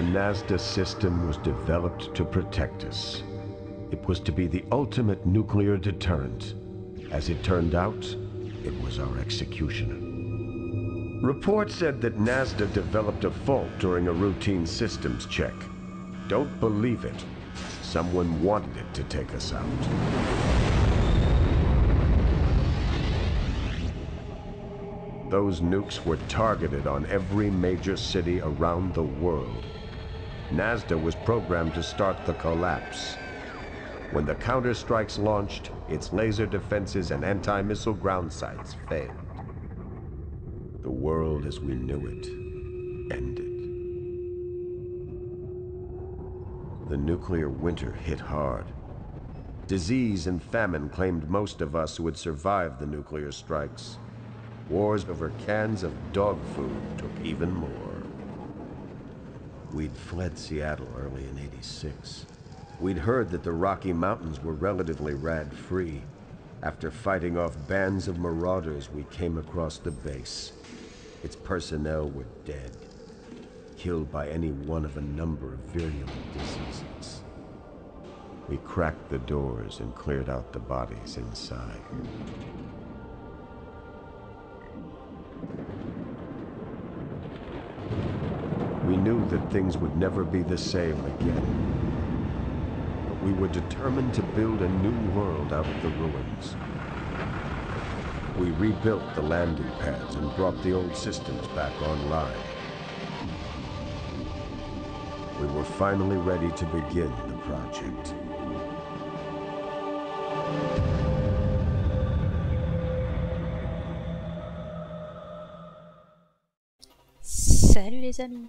The Nazda system was developed to protect us. It was to be the ultimate nuclear deterrent. As it turned out, it was our executioner. Reports said that Nazda developed a fault during a routine systems check. Don't believe it. Someone wanted it to take us out. Those nukes were targeted on every major city around the world. Nazda was programmed to start the collapse. When the counter-strikes launched, its laser defenses and anti-missile ground sites failed. The world as we knew it ended. The nuclear winter hit hard. Disease and famine claimed most of us who would survive the nuclear strikes. Wars over cans of dog food took even more. We'd fled Seattle early in '86. We'd heard that the Rocky Mountains were relatively rad-free. After fighting off bands of marauders, we came across the base. Its personnel were dead, killed by any one of a number of virulent diseases. We cracked the doors and cleared out the bodies inside. We knew that things would never be the same again. But we were determined to build a new world out of the ruins. We rebuilt the landing pads and brought the old systems back online. We were finally ready to begin the project. Salut les amis!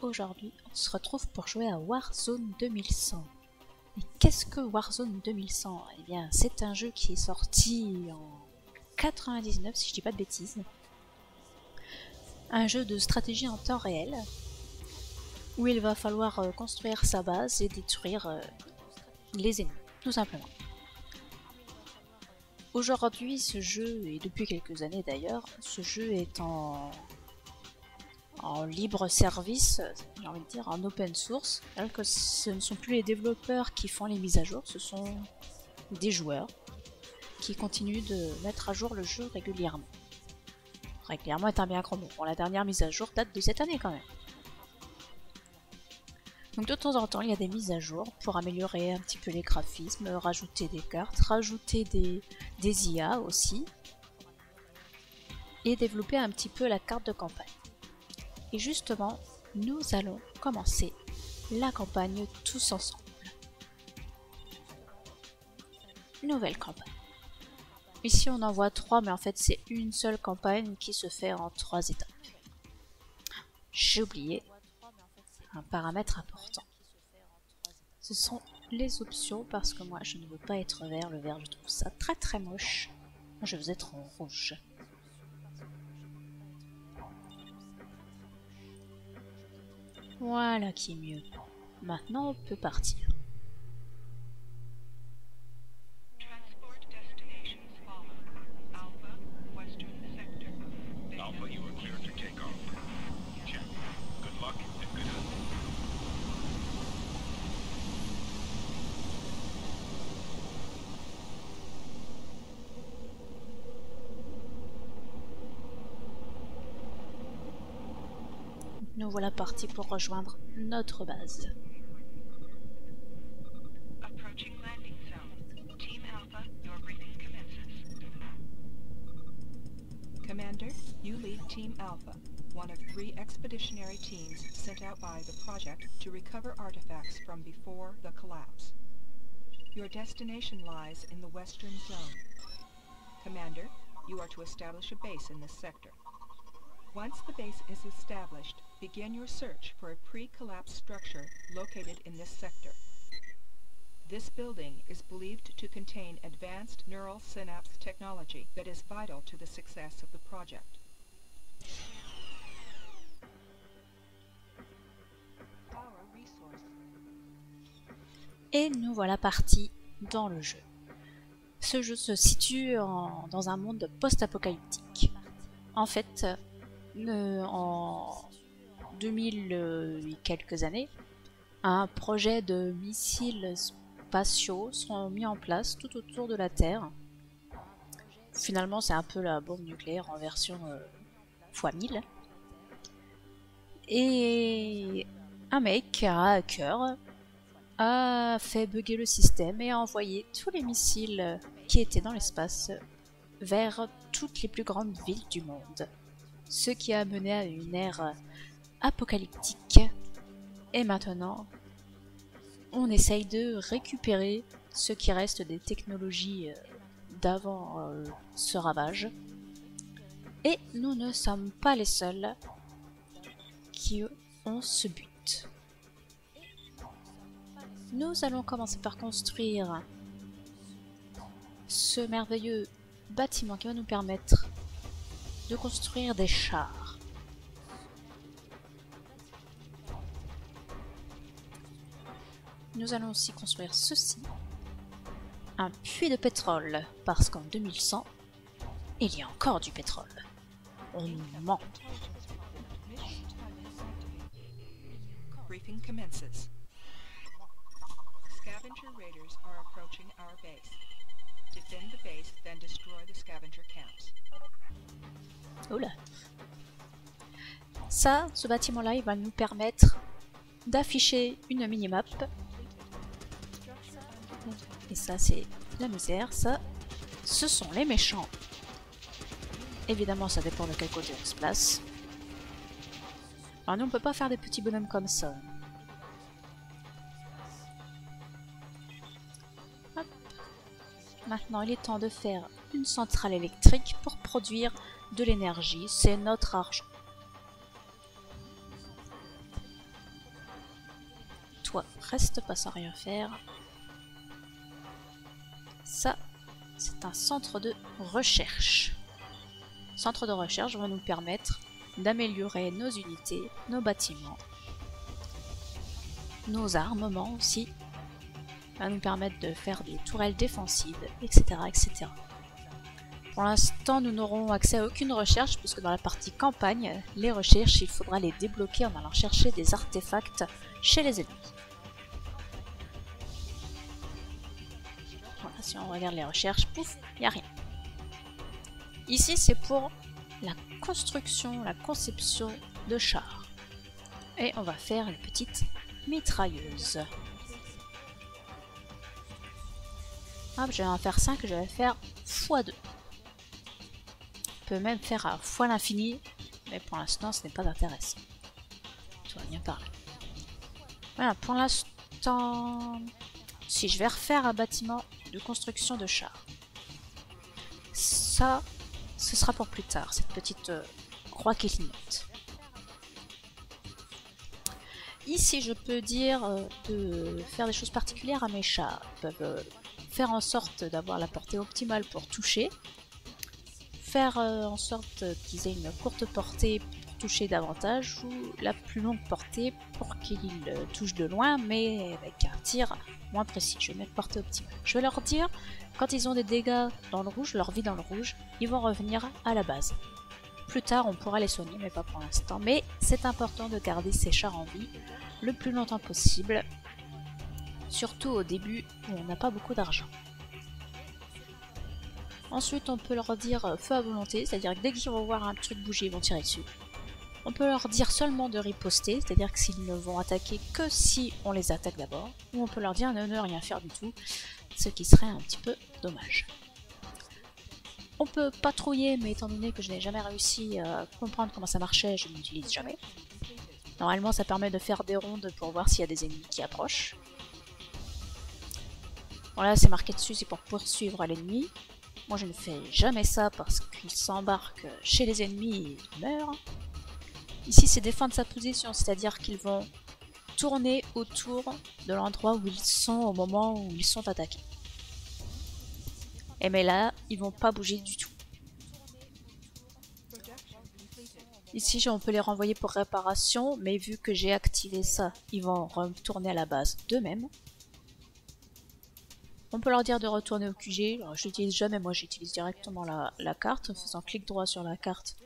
Aujourd'hui, on se retrouve pour jouer à Warzone 2100. Et qu'est-ce que Warzone 2100? Eh bien, c'est un jeu qui est sorti en 99, si je dis pas de bêtises. Un jeu de stratégie en temps réel, où il va falloir construire sa base et détruire les ennemis, tout simplement. Aujourd'hui, ce jeu, et depuis quelques années d'ailleurs, ce jeu est en libre service, j'ai envie de dire en open source, alors que ce ne sont plus les développeurs qui font les mises à jour, ce sont des joueurs qui continuent de mettre à jour le jeu régulièrement. Régulièrement est un bien grand mot. Bon, la dernière mise à jour date de cette année quand même. Donc de temps en temps, il y a des mises à jour pour améliorer un petit peu les graphismes, rajouter des cartes, rajouter des IA aussi, et développer un petit peu la carte de campagne. Et justement, nous allons commencer la campagne tous ensemble. Nouvelle campagne. Ici on en voit 3, mais en fait c'est une seule campagne qui se fait en 3 étapes. J'ai oublié un paramètre important. Ce sont les options, parce que moi je ne veux pas être vert. Le vert, je trouve ça très très moche. Moi je veux être en rouge. Voilà qui est mieux. Maintenant on peut partir. Nous voilà partis pour rejoindre notre base. Commander, you lead Team Alpha, one of 3 expeditionary teams sent out by the project to recover artifacts from before the collapse. Your destination lies in the western zone. Commander, you are to establish a base in this sector. Once the base is established, begin your search for a pre-collapse structure located in this sector. This building is believed to contain advanced neural synapse technology that is vital to the success of the project. Et nous voilà partis dans le jeu. Ce jeu se situe dans un monde post-apocalyptique. En fait, en 2000 et quelques années, un projet de missiles spatiaux sont mis en place tout autour de la Terre. Finalement, c'est un peu la bombe nucléaire en version x1000. Et un mec, un hacker, a fait bugger le système et a envoyé tous les missiles qui étaient dans l'espace vers toutes les plus grandes villes du monde. Ce qui a mené à une ère apocalyptique. Et maintenant, on essaye de récupérer ce qui reste des technologies d'avant ce ravage. Et nous ne sommes pas les seuls qui ont ce but. Nous allons commencer par construire ce merveilleux bâtiment qui va nous permettre de construire des chars. Nous allons aussi construire ceci, un puits de pétrole, parce qu'en 2100, il y a encore du pétrole. On nous ment. Briefing commences. Scavenger raiders are approaching our base. Defend the base, then destroy the scavenger camps. Oula. Ça, ce bâtiment-là, il va nous permettre d'afficher une minimap. Et ça, c'est la misère. Ça, ce sont les méchants. Évidemment, ça dépend de quel côté on se place. Alors nous, on peut pas faire des petits bonhommes comme ça. Hop. Maintenant, il est temps de faire une centrale électrique pour produire de l'énergie. C'est notre argent. Toi, reste pas sans rien faire. Ça, c'est un centre de recherche. Centre de recherche va nous permettre d'améliorer nos unités, nos bâtiments, nos armements aussi, va nous permettre de faire des tourelles défensives, etc. etc. Pour l'instant, nous n'aurons accès à aucune recherche, puisque dans la partie campagne, les recherches, il faudra les débloquer en allant chercher des artefacts chez les ennemis. Voilà, si on regarde les recherches, pouf, il n'y a rien. Ici, c'est pour la construction, la conception de chars. Et on va faire une petite mitrailleuse. Hop, je vais en faire 5, je vais faire x2. On peut même faire à fois l'infini, mais pour l'instant, ce n'est pas intéressant. Tout va bien par là. Voilà, pour l'instant, si je vais refaire un bâtiment de construction de chars. Ça, ce sera pour plus tard, cette petite croix qui clignote. Ici, je peux dire de faire des choses particulières à mes chars. Ils peuvent faire en sorte d'avoir la portée optimale pour toucher, faire en sorte qu'ils aient une courte portée pour toucher davantage, ou la plus longue portée pour qu'ils touchent de loin, mais avec un tir moins précis. Je vais mettre portée optimale. Je vais leur dire, quand ils ont des dégâts dans le rouge, leur vie dans le rouge, ils vont revenir à la base. Plus tard, on pourra les soigner, mais pas pour l'instant. Mais c'est important de garder ces chars en vie le plus longtemps possible, surtout au début où on n'a pas beaucoup d'argent. Ensuite, on peut leur dire feu à volonté, c'est-à-dire que dès qu'ils vont voir un truc bouger, ils vont tirer dessus. On peut leur dire seulement de riposter, c'est-à-dire que s'ils ne vont attaquer que si on les attaque d'abord, ou on peut leur dire de ne rien faire du tout, ce qui serait un petit peu dommage. On peut patrouiller, mais étant donné que je n'ai jamais réussi à comprendre comment ça marchait, je ne l'utilise jamais. Normalement, ça permet de faire des rondes pour voir s'il y a des ennemis qui approchent. Bon là, c'est marqué dessus, c'est pour poursuivre l'ennemi. Moi, je ne fais jamais ça parce qu'il s'embarque chez les ennemis et il meurt. Ici, c'est défendre sa position, c'est-à-dire qu'ils vont tourner autour de l'endroit où ils sont au moment où ils sont attaqués. Et mais là, ils vont pas bouger du tout. Ici, on peut les renvoyer pour réparation, mais vu que j'ai activé ça, ils vont retourner à la base d'eux-mêmes. On peut leur dire de retourner au QG. Alors, je l'utilise jamais, moi j'utilise directement la carte, en faisant clic droit sur la carte.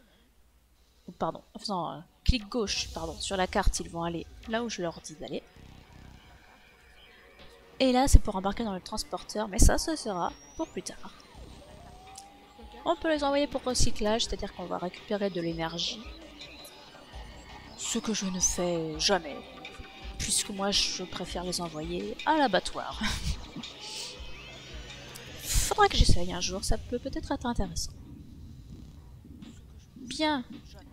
Pardon, en faisant clic gauche, pardon, sur la carte, ils vont aller là où je leur dis d'aller. Et là, c'est pour embarquer dans le transporteur, mais ça, ce sera pour plus tard. On peut les envoyer pour recyclage, c'est-à-dire qu'on va récupérer de l'énergie. Ce que je ne fais jamais, puisque moi, je préfère les envoyer à l'abattoir. Faudra que j'essaye un jour, ça peut peut-être être intéressant. Bien,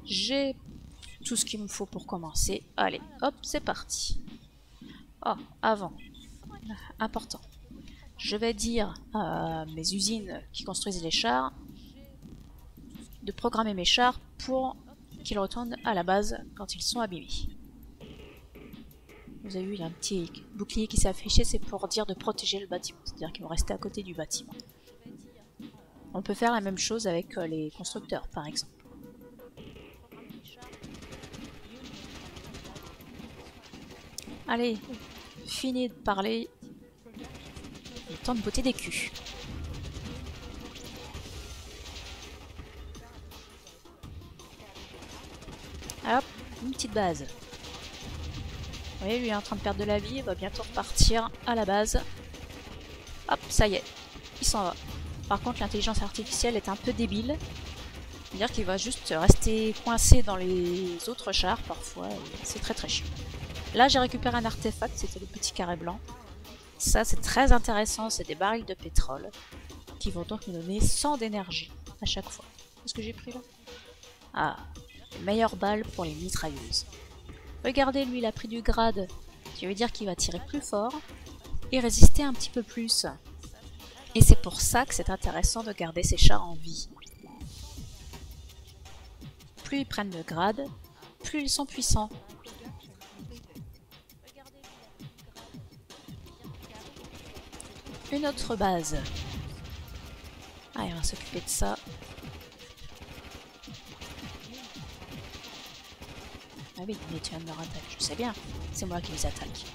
j'ai tout ce qu'il me faut pour commencer. Allez, hop, c'est parti. Oh, avant, important. Je vais dire à mes usines qui construisent les chars de programmer mes chars pour qu'ils retournent à la base quand ils sont abîmés. Vous avez vu, il y a un petit bouclier qui s'est affiché, c'est pour dire de protéger le bâtiment, c'est-à-dire qu'ils vont rester à côté du bâtiment. On peut faire la même chose avec les constructeurs, par exemple. Allez, fini de parler. Il est temps de botter des culs. Hop, une petite base. Vous voyez, lui est en train de perdre de la vie, il va bientôt repartir à la base. Hop, ça y est, il s'en va. Par contre, l'intelligence artificielle est un peu débile. C'est-à-dire qu'il va juste rester coincé dans les autres chars parfois, c'est très très chiant. Là, j'ai récupéré un artefact, c'était le petit carré blanc. Ça, c'est très intéressant, c'est des barils de pétrole qui vont donc nous donner 100 d'énergie à chaque fois. Qu'est-ce que j'ai pris là? Ah, les meilleures balles pour les mitrailleuses. Regardez, lui, il a pris du grade, ce qui veut dire qu'il va tirer plus fort et résister un petit peu plus. Et c'est pour ça que c'est intéressant de garder ces chars en vie. Plus ils prennent de grade, plus ils sont puissants. Une autre base. Allez, on va s'occuper de ça. Ah oui, mais tu viens de leur attaquer, je sais bien. C'est moi qui les attaque.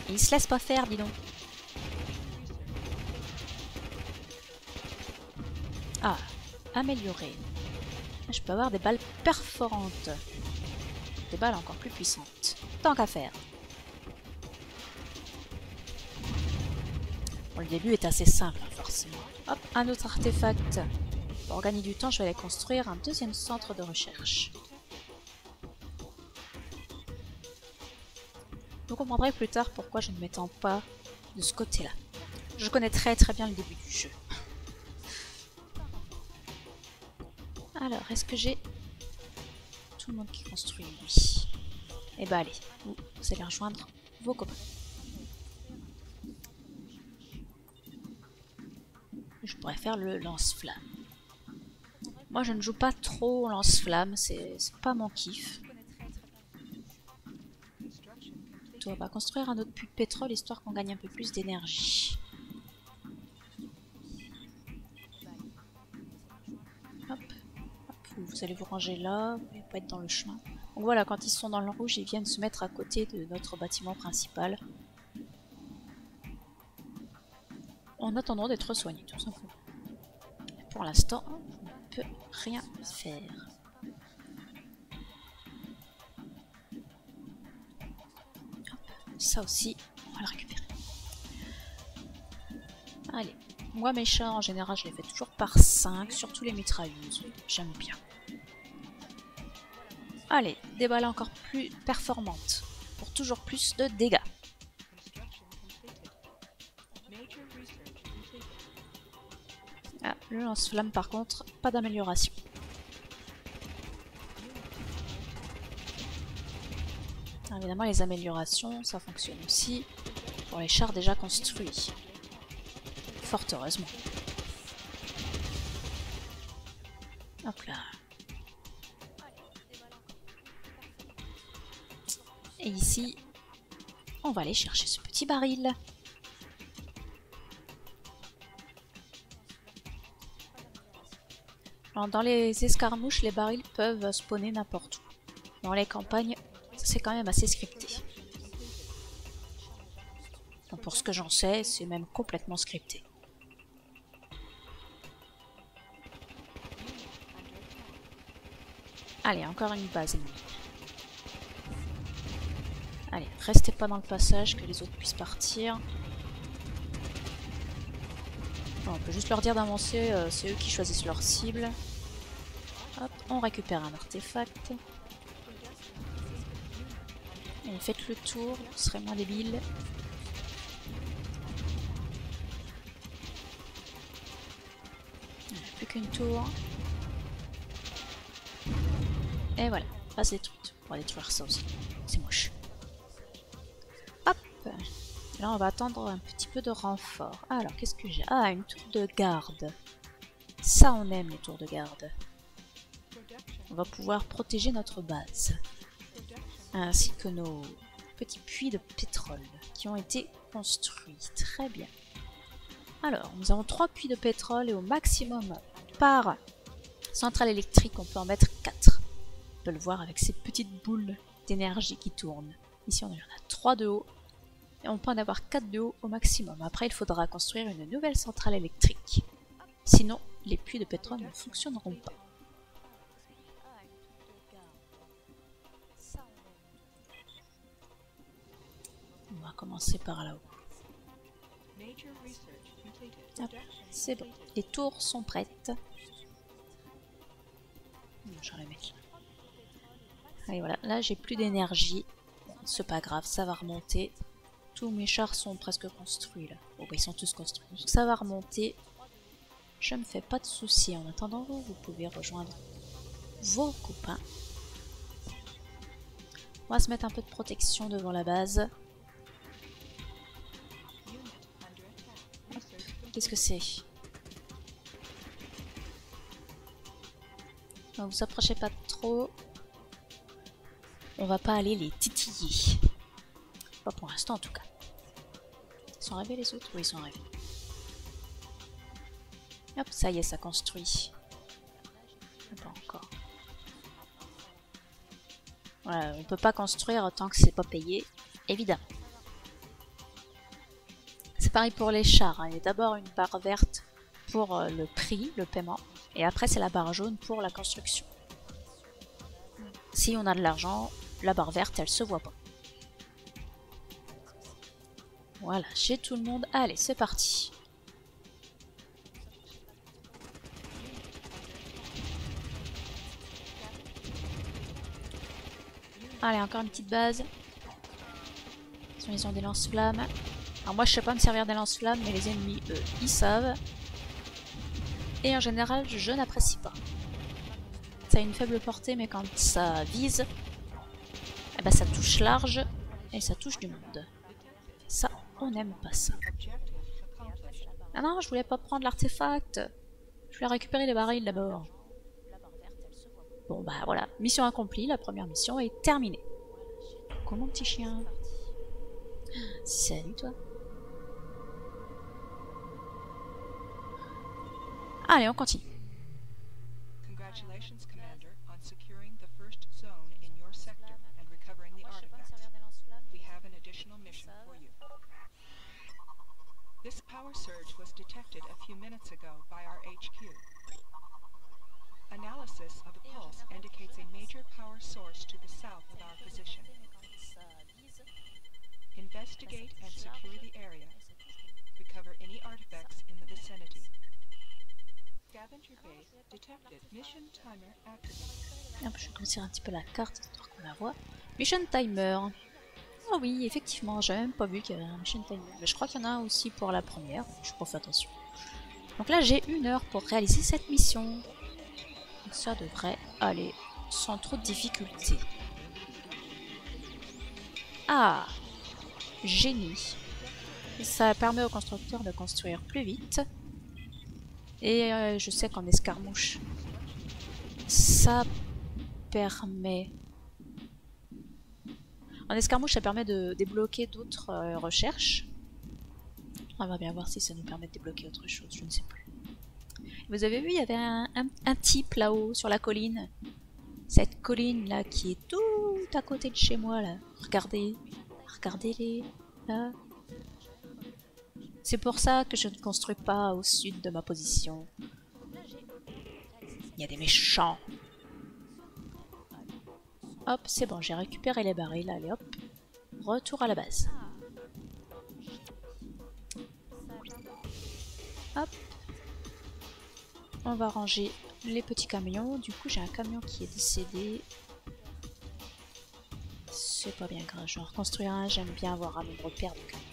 Et ils se laissent pas faire, dis donc. Ah, améliorer. Je peux avoir des balles perforantes. Des balles encore plus puissantes. Tant qu'à faire. Bon, le début est assez simple, forcément. Hop, un autre artefact. Pour gagner du temps, je vais aller construire un deuxième centre de recherche. Vous comprendrez plus tard pourquoi je ne m'étends pas de ce côté-là. Je connais très bien le début du jeu. Alors, est-ce que j'ai tout le monde qui construit? Oui. Eh ben allez, vous allez rejoindre vos copains. Je pourrais faire le lance-flamme. Moi, je ne joue pas trop au lance-flamme, c'est pas mon kiff. On va construire un autre puits de pétrole histoire qu'on gagne un peu plus d'énergie. Hop. Vous allez vous ranger là, vous ne pouvez pas être dans le chemin. Donc voilà, quand ils sont dans le rouge, ils viennent se mettre à côté de notre bâtiment principal. En attendant d'être soignés, tout simplement. Pour l'instant, je ne peux rien faire. Hop, ça aussi, on va le récupérer. Allez, moi mes chars en général, je les fais toujours par 5, surtout les mitrailleuses, j'aime bien. Allez, des balles encore plus performantes, pour toujours plus de dégâts. Ah, le lance-flamme par contre, pas d'amélioration. Évidemment, les améliorations, ça fonctionne aussi pour les chars déjà construits. Fort heureusement. Hop là. Et ici, on va aller chercher ce petit baril. Alors, dans les escarmouches, les barils peuvent spawner n'importe où. Dans les campagnes, c'est quand même assez scripté. Donc, pour ce que j'en sais, c'est même complètement scripté. Allez, encore une base ennemie. Allez, restez pas dans le passage, que les autres puissent partir. Bon, on peut juste leur dire d'avancer, c'est eux qui choisissent leur cible. Hop, on récupère un artefact. Et faites le tour, ce serait moins débile. Plus qu'une tour. Et voilà, base détruite. On va détruire ça aussi, c'est moche. Hop. Là on va attendre un petit peu de renfort. Alors qu'est-ce que j'ai? Ah, une tour de garde. Ça on aime les tours de garde. On va pouvoir protéger notre base. Ainsi que nos petits puits de pétrole qui ont été construits. Très bien. Alors, nous avons 3 puits de pétrole et au maximum par centrale électrique, on peut en mettre 4. On peut le voir avec ces petites boules d'énergie qui tournent. Ici, on en a 3 de haut et on peut en avoir 4 de haut au maximum. Après, il faudra construire une nouvelle centrale électrique. Sinon, les puits de pétrole ne fonctionneront pas. On va commencer par là-haut. C'est bon. Les tours sont prêtes. Je vais les mettre là. Et voilà, là j'ai plus d'énergie. C'est pas grave, ça va remonter. Tous mes chars sont presque construits là. Bon, bah, ils sont tous construits. Donc ça va remonter. Je me fais pas de soucis. En attendant, vous pouvez rejoindre vos copains. On va se mettre un peu de protection devant la base. Qu'est-ce que c'est? Ne vous approchez pas trop. On va pas aller les titiller. Pas pour l'instant en tout cas. Ils sont arrivés les autres? Oui, ils sont arrivés. Hop, ça y est, ça construit. Pas encore. Voilà, on peut pas construire tant que c'est pas payé, évidemment. C'est pareil pour les chars, hein. Il y a d'abord une barre verte pour le prix, le paiement, et après c'est la barre jaune pour la construction. Si on a de l'argent, la barre verte elle se voit pas. Voilà, j'ai tout le monde. Allez, c'est parti. Allez, encore une petite base. Ils ont des lance-flammes. Alors moi je sais pas me servir des lance-flammes, mais les ennemis eux ils savent. Et en général je n'apprécie pas. Ça a une faible portée mais quand ça vise, eh ben, ça touche large et ça touche du monde. Ça, on n'aime pas ça. Ah non, je voulais pas prendre l'artefact. Je voulais récupérer les barils d'abord. Bon bah voilà, mission accomplie, la première mission est terminée. Comment petit chien? Salut toi. Allez, on continue. Congratulations, Commander, on securing the first zone in your sector and recovering the artifacts. We have an additional mission for you. This power surge was detected a few minutes ago by our HQ. Analysis of the pulse indicates a major power source to the south of our position. Investigate and secure the area. Recover any artifacts in the vicinity. Scavenger base detected. Mission timer activated. Hop, je vais grossir un petit peu la carte histoire qu'on la voit. Mission timer. Oh oui, effectivement, j'avais même pas vu qu'il y avait un mission timer. Mais je crois qu'il y en a un aussi pour la première. Je n'ai pas fait attention. Donc là, j'ai 1 heure pour réaliser cette mission. Donc ça devrait aller sans trop de difficultés. Ah, génie. Ça permet aux constructeurs de construire plus vite. Et je sais qu'en escarmouche, ça permet... En escarmouche, ça permet de débloquer d'autres recherches. On va bien voir si ça nous permet de débloquer autre chose, je ne sais plus. Vous avez vu, il y avait un type là-haut, sur la colline. Cette colline-là qui est tout à côté de chez moi, là. Regardez. Regardez-les, là. C'est pour ça que je ne construis pas au sud de ma position. Il y a des méchants. Hop, c'est bon, j'ai récupéré les barils. Allez hop, retour à la base. Hop. On va ranger les petits camions. Du coup, j'ai un camion qui est décédé. C'est pas bien grave, je vais en reconstruire un. J'aime bien avoir un nombre pair de camions.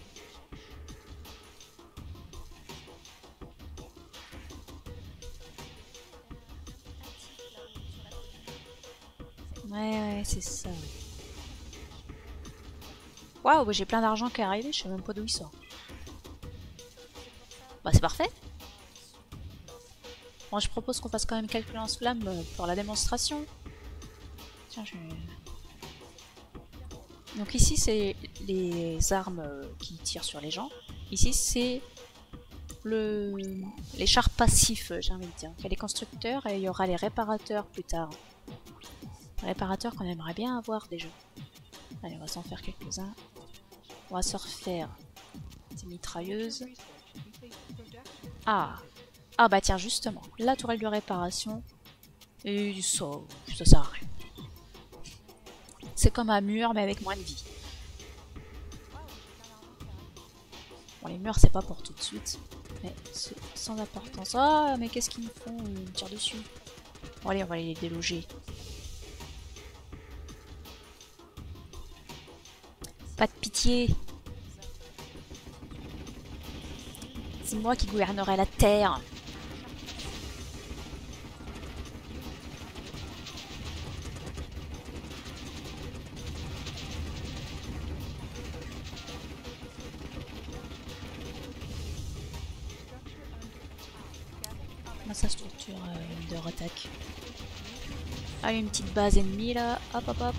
Ouais, c'est ça. Waouh, j'ai plein d'argent qui est arrivé, je sais même pas d'où il sort. Bah, c'est parfait. Moi, je propose qu'on fasse quand même quelques lance-flammes pour la démonstration. Tiens, je... Donc ici, c'est les armes qui tirent sur les gens. Ici, c'est les chars passifs, j'ai envie de dire. Il y a les constructeurs et il y aura les réparateurs plus tard. Les réparateurs qu'on aimerait bien avoir déjà. Allez, on va s'en faire quelques-uns. On va se refaire des mitrailleuses. Ah! Ah bah tiens, justement, la tourelle de réparation. Et ça sert à rien. C'est comme un mur, mais avec moins de vie. Bon, les murs, c'est pas pour tout de suite. Mais c'est sans importance. Ah, mais qu'est-ce qu'ils me font? Ils me tirent dessus. Bon, allez, on va les déloger. Pas de pitié. C'est moi qui gouvernerai la terre. Comment ça structure de attaque? Ah, une petite base ennemie là. Hop, hop, hop.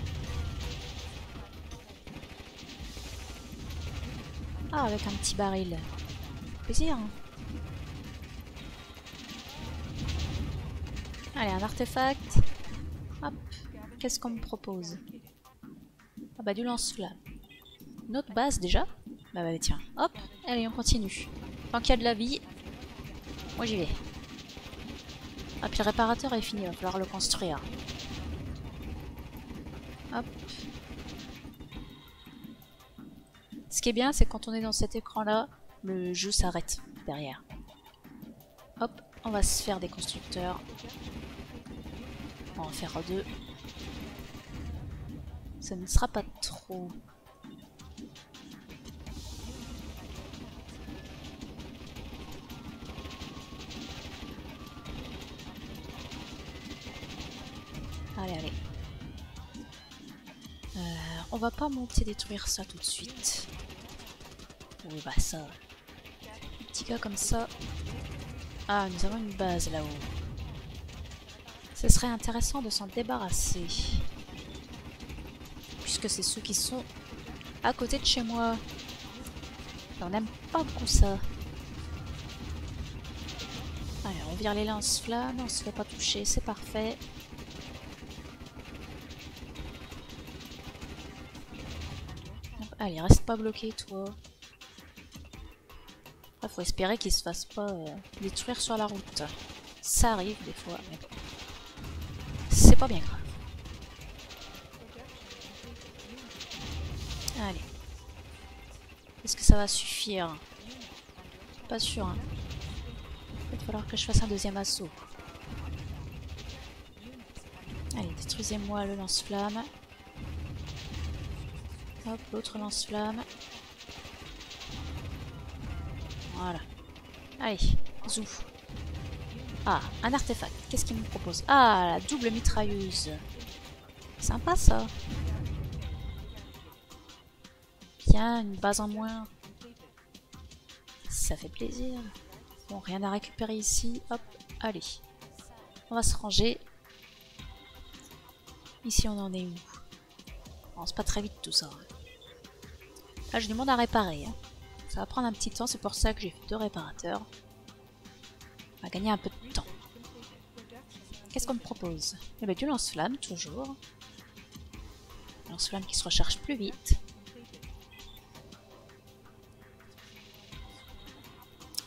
Ah, avec un petit baril. Plaisir. Hein. Allez, un artefact. Hop. Qu'est-ce qu'on me propose? Ah bah du lance-flamme. Une autre base déjà? Bah tiens. Hop. Allez, on continue. Tant qu'il y a de la vie, moi j'y vais. Ah puis le réparateur est fini, il va falloir le construire. Hop. Ce qui est bien, c'est quand on est dans cet écran-là, le jeu s'arrête derrière. Hop, on va se faire des constructeurs. On va en faire deux. Ça ne sera pas trop. Allez, allez. On va pas monter détruire ça tout de suite. Oui, bah ça. Petit gars comme ça. Ah, nous avons une base là-haut. Ce serait intéressant de s'en débarrasser. Puisque c'est ceux qui sont à côté de chez moi. Et on n'aime pas beaucoup ça. Allez, on vire les lance-flammes, on se fait pas toucher, c'est parfait. Allez, reste pas bloqué, toi. Après, faut espérer qu'il se fasse pas détruire sur la route. Ça arrive des fois, mais bon. C'est pas bien grave. Allez. Est-ce que ça va suffire? Pas sûr, hein. Il va falloir que je fasse un deuxième assaut. Allez, détruisez-moi le lance-flamme. Hop, l'autre lance-flamme. Voilà. Allez, zou. Ah, un artefact. Qu'est-ce qu'il me propose? Ah, la double mitrailleuse. Sympa ça. Bien, une base en moins. Ça fait plaisir. Bon, rien à récupérer ici. Hop, allez. On va se ranger. Ici, on en est où? Bon, c'est pas très vite tout ça. Là, j'ai du monde à réparer. Hein. Ça va prendre un petit temps, c'est pour ça que j'ai fait 2 réparateurs. On va gagner un peu de temps. Qu'est-ce qu'on me propose? Eh bien, du lance-flamme, toujours. Lance-flamme qui se recharge plus vite.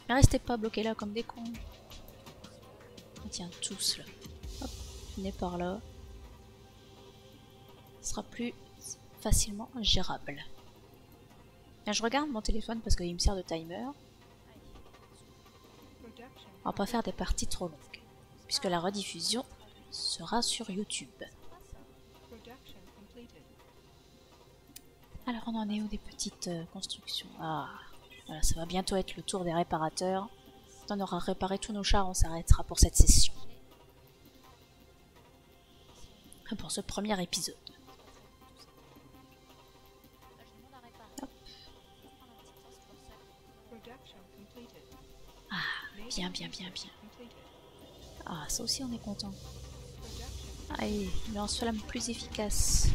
Mais restez pas bloqués là comme des cons. On tient tous là. Hop, venez par là. sera plus facilement gérable. Bien, je regarde mon téléphone parce qu'il me sert de timer. On va pas faire des parties trop longues, puisque la rediffusion sera sur YouTube. Alors on en est où des petites constructions? Ah, voilà, ça va bientôt être le tour des réparateurs. Quand on aura réparé tous nos chars, on s'arrêtera pour cette session. Pour ce premier épisode. Hop. Ah, bien, bien, bien, bien. Ah, ça aussi on est content. Allez, une lance-flamme plus efficace.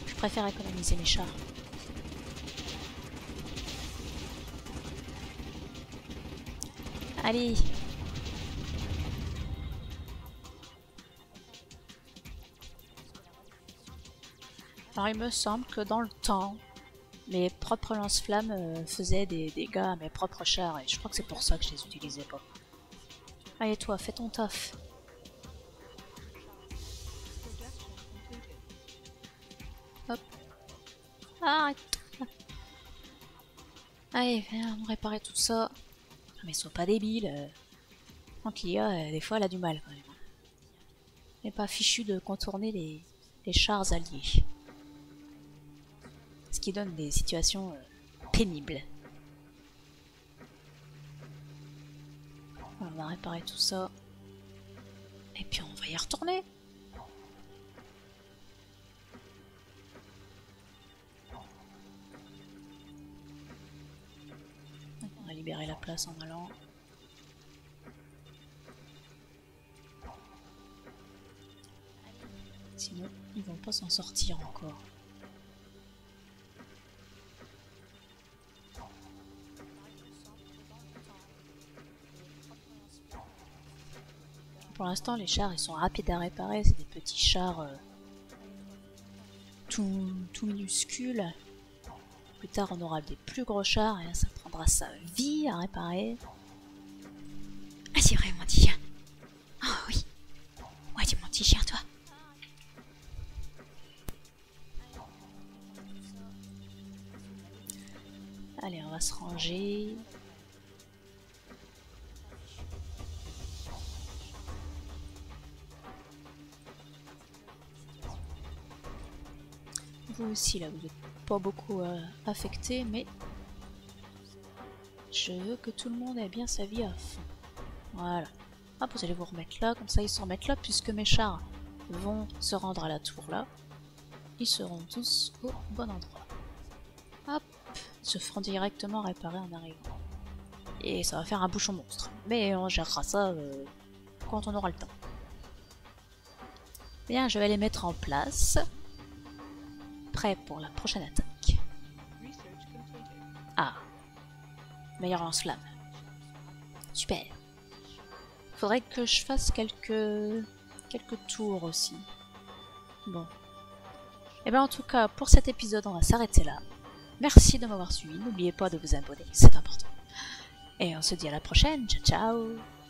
Je préfère économiser mes chars. Allez. Alors il me semble que dans le temps, mes propres lance-flammes faisaient des dégâts à mes propres chars et je crois que c'est pour ça que je les utilisais pas. Allez toi, fais ton taf. Hop. Arrête. Allez, viens nous réparer tout ça. Mais sois pas débile. Quand l'IA, des fois, elle a du mal quand même. Elle n'est pas fichue de contourner les chars alliés. Ce qui donne des situations pénibles. On va réparer tout ça. Et puis on va y retourner. On va libérer la place en allant. Sinon, ils vont pas s'en sortir encore. Pour l'instant, les chars ils sont rapides à réparer. C'est des petits chars tout minuscules. Plus tard, on aura des plus gros chars et là, ça prendra sa vie à réparer. Ah, c'est vrai, mon petit chien. Ah oui. Ouais, c'est mon petit chien, toi. Allez, on va se ranger. Vous aussi, là, vous n'êtes pas beaucoup affectés, mais je veux que tout le monde ait bien sa vie à fond. Voilà. Hop, vous allez vous remettre là, comme ça ils se remettent là, puisque mes chars vont se rendre à la tour là. Ils seront tous au bon endroit. Hop, ils se feront directement réparer en arrivant. Et ça va faire un bouchon monstre. Mais on gérera ça quand on aura le temps. Bien, je vais les mettre en place. Prêt pour la prochaine attaque. Ah. Meilleur lance-flamme. Super. Faudrait que je fasse quelques tours aussi. Bon. Et bien en tout cas, pour cet épisode, on va s'arrêter là. Merci de m'avoir suivi. N'oubliez pas de vous abonner, c'est important. Et on se dit à la prochaine. Ciao, ciao.